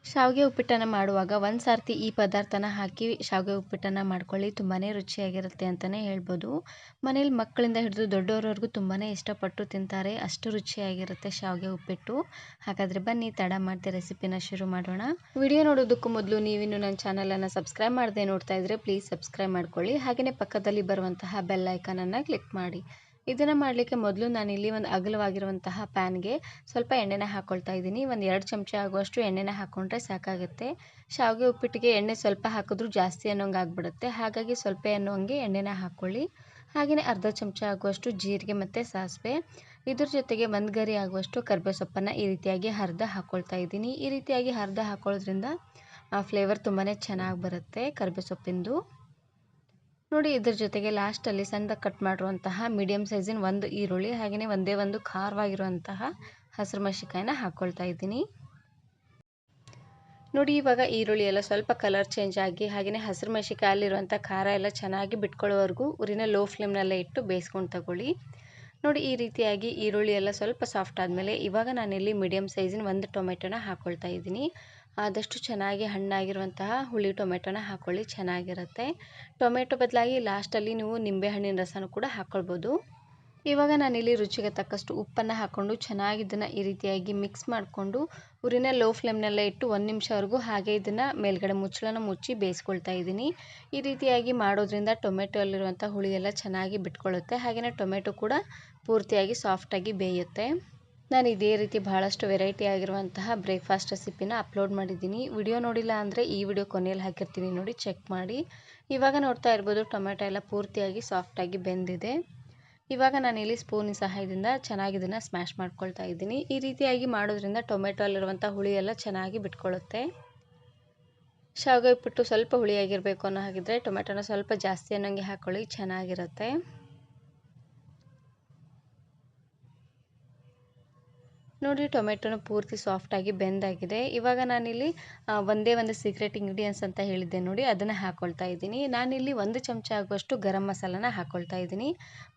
ಶಾವಿಗೆ ಉಪ್ಪಿಟ್ಟನ್ನು ಮಾಡುವಾಗ ಒಂದು ಸಾರ್ತಿ ಈ ಪದಾರ್ಥನ ಹಾಕಿ ಶಾವಿಗೆ ಉಪ್ಪಿಟ್ಟನ್ನು ಮಾಡ್ಕೊಳ್ಳಿ. ತುಂಬಾ ರುಚಿಯಾಗಿರುತ್ತೆ ಅಂತಲೇ ಹೇಳ್ಬೋದು. ಮನೇಲಿ ಮಕ್ಕಳಿಂದ ಹಿಡಿದು ದೊಡ್ಡವರವರೆಗೂ ತುಂಬಾ ಇಷ್ಟಪಟ್ಟು ತಿಂತಾರೆ. ಅಷ್ಟು ರುಚಿಯಾಗಿರುತ್ತೆ ಶಾವಿಗೆ ಉಪ್ಪಿಟ್ಟು. ಹಾಗಾದರೆ ಬನ್ನಿ ತಡ ಮಾಡದೆ ರೆಸಿಪಿನ ಶುರು ಮಾಡೋಣ. ವಿಡಿಯೋ ನೋಡೋದಕ್ಕೂ ಮೊದಲು ನೀವಿನ್ನು ನನ್ನ ಚಾನಲನ್ನು ಸಬ್ಸ್ಕ್ರೈಬ್ ಮಾಡದೆ ನೋಡ್ತಾ ಇದ್ದರೆ ಪ್ಲೀಸ್ ಸಬ್ಸ್ಕ್ರೈಬ್ ಮಾಡ್ಕೊಳ್ಳಿ. ಹಾಗೆಯೇ ಪಕ್ಕದಲ್ಲಿ ಬರುವಂತಹ ಬೆಲ್ ಐಕಾನನ್ನು ಕ್ಲಿಕ್ ಮಾಡಿ. ಇದನ್ನು ಮಾಡಲಿಕ್ಕೆ ಮೊದಲು ನಾನಿಲ್ಲಿ ಒಂದು ಅಗಲವಾಗಿರುವಂತಹ ಪ್ಯಾನ್ಗೆ ಸ್ವಲ್ಪ ಎಣ್ಣೆನ ಹಾಕ್ಕೊಳ್ತಾ ಇದ್ದೀನಿ. ಒಂದು 2 ಚಮಚ ಆಗುವಷ್ಟು ಎಣ್ಣೆನ ಹಾಕ್ಕೊಂಡ್ರೆ ಸಾಕಾಗುತ್ತೆ. ಶಾವಿಗೆ ಉಪ್ಪಿಟ್ಟಿಗೆ ಎಣ್ಣೆ ಸ್ವಲ್ಪ ಹಾಕಿದ್ರೂ ಜಾಸ್ತಿ ಅನ್ನೋಂಗೆ ಆಗಿಬಿಡುತ್ತೆ. ಹಾಗಾಗಿ ಸ್ವಲ್ಪ ಅನ್ನೋಂಗೆ ಎಣ್ಣೆನ ಹಾಕ್ಕೊಳ್ಳಿ. ಹಾಗೆಯೇ ಅರ್ಧ ಚಮಚ ಆಗುವಷ್ಟು ಜೀರಿಗೆ ಮತ್ತು ಸಾಸಿವೆ, ಇದ್ರ ಜೊತೆಗೆ 1 ಗರಿ ಆಗುವಷ್ಟು ಕರಿಬೇವು ಸೊಪ್ಪನ್ನು ಈ ರೀತಿಯಾಗಿ ಹರಿದು ಹಾಕ್ಕೊಳ್ತಾ ಇದ್ದೀನಿ. ಈ ರೀತಿಯಾಗಿ ಹರಿದು ಹಾಕೊಳ್ಳೋದ್ರಿಂದ ಫ್ಲೇವರ್ ತುಂಬಾ ಚೆನ್ನಾಗಿ ಬರುತ್ತೆ ಕರಿಬೇವು ಸೊಪ್ಪಿಂದು. ನೋಡಿ, ಇದ್ರ ಜೊತೆಗೆ ಲಾಸ್ಟಲ್ಲಿ ಸಣ್ಣದಾಗಿ ಕಟ್ ಮಾಡಿರುವಂತಹ ಮೀಡಿಯಮ್ ಸೈಜಿನ 1 ಈರುಳ್ಳಿ, ಹಾಗೆಯೇ ಒಂದೇ ಒಂದು ಖಾರವಾಗಿರುವಂತಹ ಹಸಿರು ಮೆಣಸಿನಕಾಯಿನ ಹಾಕ್ಕೊಳ್ತಾ ಇದ್ದೀನಿ. ನೋಡಿ, ಇವಾಗ ಈರುಳ್ಳಿ ಎಲ್ಲ ಸ್ವಲ್ಪ ಕಲರ್ ಚೇಂಜ್ ಆಗಿ ಹಾಗೆಯೇ ಹಸಿರು ಮೆಣಸಿನಕಾಯಲ್ಲಿರುವಂಥ ಖಾರ ಎಲ್ಲ ಚೆನ್ನಾಗಿ ಬಿಟ್ಕೊಳ್ಳೋವರೆಗೂ ಉರಿನ ಲೋ ಫ್ಲೇಮ್ನಲ್ಲೇ ಇಟ್ಟು ಬೇಯಿಸ್ಕೊಂಡು ತಗೊಳ್ಳಿ. ನೋಡಿ, ಈ ರೀತಿಯಾಗಿ ಈರುಳ್ಳಿ ಎಲ್ಲ ಸ್ವಲ್ಪ ಸಾಫ್ಟ್ ಆದಮೇಲೆ ಇವಾಗ ನಾನಿಲ್ಲಿ ಮೀಡಿಯಮ್ ಸೈಜಿನ 1 ಟೊಮೆಟೊನ ಹಾಕ್ಕೊಳ್ತಾ ಇದ್ದೀನಿ. ಆದಷ್ಟು ಚೆನ್ನಾಗಿ ಹಣ್ಣಾಗಿರುವಂತಹ ಹುಳಿ ಟೊಮೆಟೊನ ಹಾಕ್ಕೊಳ್ಳಿ, ಚೆನ್ನಾಗಿರುತ್ತೆ. ಟೊಮೆಟೊ ಬದಲಾಗಿ ಲಾಸ್ಟಲ್ಲಿ ನೀವು ನಿಂಬೆಹಣ್ಣಿನ ರಸನೂ ಕೂಡ ಹಾಕ್ಕೊಳ್ಬೋದು. ಇವಾಗ ನಾನಿಲ್ಲಿ ರುಚಿಗೆ ತಕ್ಕಷ್ಟು ಉಪ್ಪನ್ನು ಹಾಕ್ಕೊಂಡು ಚೆನ್ನಾಗಿ ಇದನ್ನು ಈ ರೀತಿಯಾಗಿ ಮಿಕ್ಸ್ ಮಾಡಿಕೊಂಡು ಉರಿನ ಲೋ ಫ್ಲೇಮ್ನಲ್ಲೇ ಇಟ್ಟು 1 ನಿಮಿಷವರೆಗೂ ಹಾಗೆ ಇದನ್ನು ಮೇಲ್ಗಡೆ ಮುಚ್ಚಳನ ಮುಚ್ಚಿ ಬೇಯಿಸ್ಕೊಳ್ತಾ ಇದ್ದೀನಿ. ಈ ರೀತಿಯಾಗಿ ಮಾಡೋದ್ರಿಂದ ಟೊಮೆಟೊ ಅಲ್ಲಿರುವಂಥ ಹುಳಿ ಎಲ್ಲ ಚೆನ್ನಾಗಿ ಬಿಟ್ಕೊಳ್ಳುತ್ತೆ. ಹಾಗೆಯೇ ಟೊಮೆಟೊ ಕೂಡ ಪೂರ್ತಿಯಾಗಿ ಸಾಫ್ಟಾಗಿ ಬೇಯುತ್ತೆ. ನಾನು ಇದೇ ರೀತಿ ಬಹಳಷ್ಟು ವೆರೈಟಿ ಆಗಿರುವಂತಹ ಬ್ರೇಕ್ಫಾಸ್ಟ್ ರೆಸಿಪಿನ ಅಪ್ಲೋಡ್ ಮಾಡಿದ್ದೀನಿ. ವಿಡಿಯೋ ನೋಡಿಲ್ಲ ಅಂದರೆ ಈ ವಿಡಿಯೋ ಕೊನೆಯಲ್ಲಿ ಹಾಕಿರ್ತೀನಿ, ನೋಡಿ ಚೆಕ್ ಮಾಡಿ. ಇವಾಗ ನೋಡ್ತಾ ಇರ್ಬೋದು ಟೊಮೆಟೊ ಎಲ್ಲ ಪೂರ್ತಿಯಾಗಿ ಸಾಫ್ಟಾಗಿ ಬೆಂದಿದೆ. ಇವಾಗ ನಾನಿಲ್ಲಿ ಸ್ಪೂನಿನ ಸಹಾಯದಿಂದ ಚೆನ್ನಾಗಿ ಇದನ್ನು ಸ್ಮ್ಯಾಶ್ ಮಾಡ್ಕೊಳ್ತಾ ಇದ್ದೀನಿ. ಈ ರೀತಿಯಾಗಿ ಮಾಡೋದ್ರಿಂದ ಟೊಮೆಟೊ ಅಲ್ಲಿರುವಂಥ ಹುಳಿ ಎಲ್ಲ ಚೆನ್ನಾಗಿ ಬಿಟ್ಕೊಳ್ಳುತ್ತೆ. ಶಾವಿಗೆ ಉಪ್ಪಿಟ್ಟು ಸ್ವಲ್ಪ ಹುಳಿಯಾಗಿರಬೇಕು ಅನ್ನೋ ಹಾಗಿದ್ರೆ ಟೊಮೆಟೊನ ಸ್ವಲ್ಪ ಜಾಸ್ತಿ ಅನ್ನೋಂಗೆ ಹಾಕ್ಕೊಳ್ಳಿ, ಚೆನ್ನಾಗಿರುತ್ತೆ. ನೋಡಿ, ಟೊಮೆಟೊನ ಪೂರ್ತಿ ಸಾಫ್ಟಾಗಿ ಬೆಂದಾಗಿದೆ. ಇವಾಗ ನಾನಿಲ್ಲಿ ಒಂದೇ ಒಂದು ಸೀಕ್ರೆಟ್ ಇಂಗ್ರೀಡಿಯೆಂಟ್ಸ್ ಅಂತ ಹೇಳಿದ್ದೆ ನೋಡಿ, ಅದನ್ನು ಹಾಕ್ಕೊಳ್ತಾ ಇದ್ದೀನಿ. ನಾನಿಲ್ಲಿ 1 ಚಮಚ ಆಗುವಷ್ಟು ಗರಂ ಮಸಾಲನ ಹಾಕ್ಕೊಳ್ತಾ ಇದ್ದೀನಿ.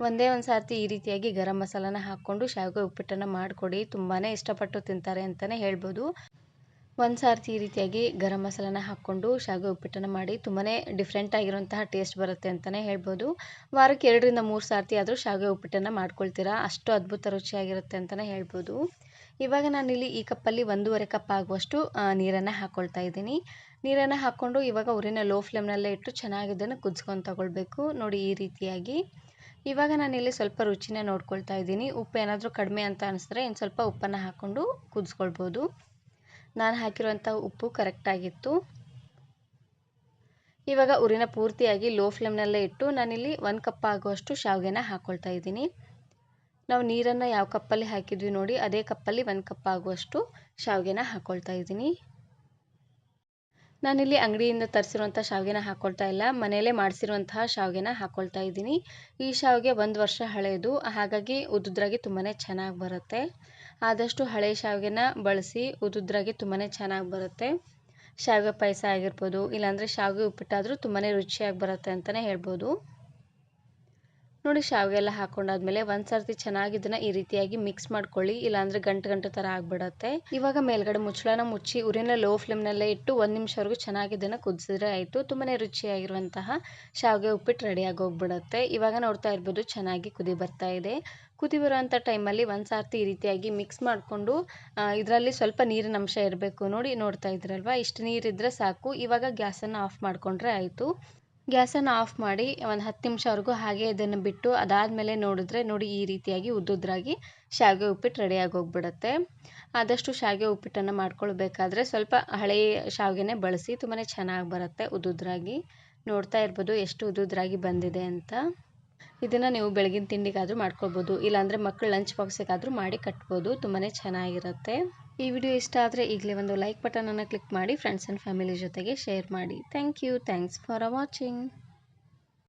ಒಂದೇ ಒಂದು ಸಾರ್ತಿ ಈ ರೀತಿಯಾಗಿ ಗರಂ ಮಸಾಲನ ಹಾಕ್ಕೊಂಡು ಶಾವಿಗೆ ಉಪ್ಪಿಟ್ಟನ್ನು ಮಾಡಿಕೊಡಿ, ತುಂಬಾ ಇಷ್ಟಪಟ್ಟು ತಿಂತಾರೆ ಅಂತಲೇ ಹೇಳ್ಬೋದು. ಒಂದು ಸಾರ್ತಿ ಈ ರೀತಿಯಾಗಿ ಗರಂ ಮಸಾಲನ ಹಾಕ್ಕೊಂಡು ಶಾವಿಗೆ ಉಪ್ಪಿಟ್ಟನ್ನು ಮಾಡಿ, ತುಂಬಾ ಡಿಫ್ರೆಂಟ್ ಆಗಿರುವಂತಹ ಟೇಸ್ಟ್ ಬರುತ್ತೆ ಅಂತಲೇ ಹೇಳ್ಬೋದು. ವಾರಕ್ಕೆ 2 ರಿಂದ 3 ಸಾರ್ತಿ ಆದರೂ ಶಾವಿಗೆ ಉಪ್ಪಿಟ್ಟನ್ನು ಮಾಡ್ಕೊಳ್ತೀರಾ, ಅಷ್ಟು ಅದ್ಭುತ ರುಚಿಯಾಗಿರುತ್ತೆ ಅಂತಲೇ ಹೇಳ್ಬೋದು. ಇವಾಗ ನಾನಿಲ್ಲಿ ಈ ಕಪ್ಪಲ್ಲಿ 1.5 ಕಪ್ ಆಗುವಷ್ಟು ನೀರನ್ನು ಹಾಕ್ಕೊಳ್ತಾ ಇದ್ದೀನಿ. ನೀರನ್ನು ಹಾಕ್ಕೊಂಡು ಇವಾಗ ಉರಿನ ಲೋ ಫ್ಲೇಮ್ನಲ್ಲೇ ಇಟ್ಟು ಚೆನ್ನಾಗಿ ಇದನ್ನು ಕುದಿಸ್ಕೊಂಡು ತಗೊಳ್ಬೇಕು. ನೋಡಿ, ಈ ರೀತಿಯಾಗಿ. ಇವಾಗ ನಾನಿಲ್ಲಿ ಸ್ವಲ್ಪ ರುಚಿನ ನೋಡ್ಕೊಳ್ತಾ ಇದ್ದೀನಿ. ಉಪ್ಪು ಏನಾದರೂ ಕಡಿಮೆ ಅಂತ ಅನಿಸಿದ್ರೆ ಇನ್ನು ಸ್ವಲ್ಪ ಉಪ್ಪನ್ನು ಹಾಕ್ಕೊಂಡು ಕುದಿಸ್ಕೊಳ್ಬೋದು. ನಾನು ಹಾಕಿರುವಂಥ ಉಪ್ಪು ಕರೆಕ್ಟಾಗಿತ್ತು. ಇವಾಗ ಉರಿನ ಪೂರ್ತಿಯಾಗಿ ಲೋ ಫ್ಲೇಮ್ನಲ್ಲೇ ಇಟ್ಟು ನಾನಿಲ್ಲಿ 1 ಕಪ್ ಆಗುವಷ್ಟು ಶಾವಿಗೆನ ಹಾಕ್ಕೊಳ್ತಾ ಇದ್ದೀನಿ. ನಾವು ನೀರನ್ನು ಯಾವ ಕಪ್ಪಲ್ಲಿ ಹಾಕಿದ್ವಿ ನೋಡಿ, ಅದೇ ಕಪ್ಪಲ್ಲಿ 1 ಕಪ್ ಆಗುವಷ್ಟು ಶಾವಿಗೆನ ಹಾಕ್ಕೊಳ್ತಾ ಇದ್ದೀನಿ. ನಾನಿಲ್ಲಿ ಅಂಗಡಿಯಿಂದ ತರಿಸಿರುವಂಥ ಶಾವಿಗೆನ ಹಾಕ್ಕೊಳ್ತಾ ಇಲ್ಲ, ಮನೆಯಲ್ಲೇ ಮಾಡಿಸಿರುವಂತಹ ಶಾವಿಗೆನ ಹಾಕ್ಕೊಳ್ತಾ ಇದ್ದೀನಿ. ಈ ಶಾವಿಗೆ 1 ವರ್ಷ ಹಳೆಯದು, ಹಾಗಾಗಿ ಉದುದ್ರಾಗಿ ತುಂಬಾ ಚೆನ್ನಾಗಿ ಬರುತ್ತೆ. ಆದಷ್ಟು ಹಳೆಯ ಶಾವಿಗೆನ ಬಳಸಿ, ಉದುದ್ರಾಗಿ ತುಂಬಾ ಚೆನ್ನಾಗಿ ಬರುತ್ತೆ. ಶಾವಿಗೆ ಪಾಯಸ ಆಗಿರ್ಬೋದು, ಇಲ್ಲಾಂದರೆ ಶಾವಿಗೆ ಉಪ್ಪಿಟ್ಟಾದರೂ ತುಂಬಾ ರುಚಿಯಾಗಿ ಬರುತ್ತೆ ಅಂತಲೇ ಹೇಳ್ಬೋದು. ನೋಡಿ, ಶಾವಿಗೆ ಎಲ್ಲ ಹಾಕ್ಕೊಂಡಾದ್ಮೇಲೆ ಒಂದು ಸರ್ತಿ ಚೆನ್ನಾಗಿ ಇದನ್ನು ಈ ರೀತಿಯಾಗಿ ಮಿಕ್ಸ್ ಮಾಡ್ಕೊಳ್ಳಿ, ಇಲ್ಲಾಂದರೆ ಗಂಟು ಥರ ಆಗಿಬಿಡತ್ತೆ. ಇವಾಗ ಮೇಲ್ಗಡೆ ಮುಚ್ಚಳನ ಮುಚ್ಚಿ ಉರಿನ ಲೋ ಫ್ಲೇಮ್ನಲ್ಲೇ ಇಟ್ಟು 1 ನಿಮಿಷವರೆಗೂ ಚೆನ್ನಾಗಿ ಇದನ್ನು ಕುದಿಸಿದ್ರೆ ಆಯಿತು. ತುಂಬಾ ರುಚಿಯಾಗಿರುವಂತಹ ಶಾವಿಗೆ ಉಪ್ಪಿಟ್ಟು ರೆಡಿಯಾಗಿ ಹೋಗ್ಬಿಡುತ್ತೆ. ಇವಾಗ ನೋಡ್ತಾ ಇರ್ಬೋದು ಚೆನ್ನಾಗಿ ಕುದಿ ಬರ್ತಾ ಇದೆ. ಕುದಿ ಬರೋವಂಥ ಟೈಮಲ್ಲಿ ಒಂದು ಸಾರ್ತಿ ಈ ರೀತಿಯಾಗಿ ಮಿಕ್ಸ್ ಮಾಡಿಕೊಂಡು ಇದರಲ್ಲಿ ಸ್ವಲ್ಪ ನೀರಿನ ಅಂಶ ಇರಬೇಕು. ನೋಡಿ, ನೋಡ್ತಾ ಇದ್ದೀರಲ್ವ, ಇಷ್ಟು ನೀರಿದ್ದರೆ ಸಾಕು. ಇವಾಗ ಗ್ಯಾಸನ್ನು ಆಫ್ ಮಾಡಿಕೊಂಡ್ರೆ ಆಯಿತು. ಗ್ಯಾಸನ್ನು ಆಫ್ ಮಾಡಿ ಒಂದು 10 ನಿಮಿಷವರೆಗೂ ಹಾಗೆ ಇದನ್ನು ಬಿಟ್ಟು ಅದಾದಮೇಲೆ ನೋಡಿದ್ರೆ ನೋಡಿ, ಈ ರೀತಿಯಾಗಿ ಉದ್ದುದ್ರಾಗಿ ಶಾವಿಗೆ ಉಪ್ಪಿಟ್ಟು ರೆಡಿಯಾಗಿ ಹೋಗ್ಬಿಡುತ್ತೆ. ಆದಷ್ಟು ಶಾವಿಗೆ ಉಪ್ಪಿಟ್ಟನ್ನು ಮಾಡ್ಕೊಳ್ಬೇಕಾದ್ರೆ ಸ್ವಲ್ಪ ಹಳೆಯ ಶಾವಿಗೆನೇ ಬಳಸಿ, ತುಂಬಾ ಚೆನ್ನಾಗಿ ಬರುತ್ತೆ ಉದ್ದುದ್ರಾಗಿ. ನೋಡ್ತಾ ಇರ್ಬೋದು ಎಷ್ಟು ಉದ್ದುದ್ರಾಗಿ ಬಂದಿದೆ ಅಂತ. ಇದನ್ನು ನೀವು ಬೆಳಗಿನ ತಿಂಡಿಗಾದರೂ ಮಾಡ್ಕೊಳ್ಬೋದು, ಇಲ್ಲಾಂದರೆ ಮಕ್ಕಳು ಲಂಚ್ ಬಾಕ್ಸಿಗಾದರೂ ಮಾಡಿ ಕಟ್ಬೋದು, ತುಂಬಾ ಚೆನ್ನಾಗಿರುತ್ತೆ. ಈ ವಿಡಿಯೋ ಇಷ್ಟ ಆದರೆ ಈಗಲೇ ಒಂದು ಲೈಕ್ ಬಟನನ್ನು ಕ್ಲಿಕ್ ಮಾಡಿ ಫ್ರೆಂಡ್ಸ್ ಆ್ಯಂಡ್ ಫ್ಯಾಮಿಲಿ ಜೊತೆಗೆ ಶೇರ್ ಮಾಡಿ. Thank you. Thanks for watching.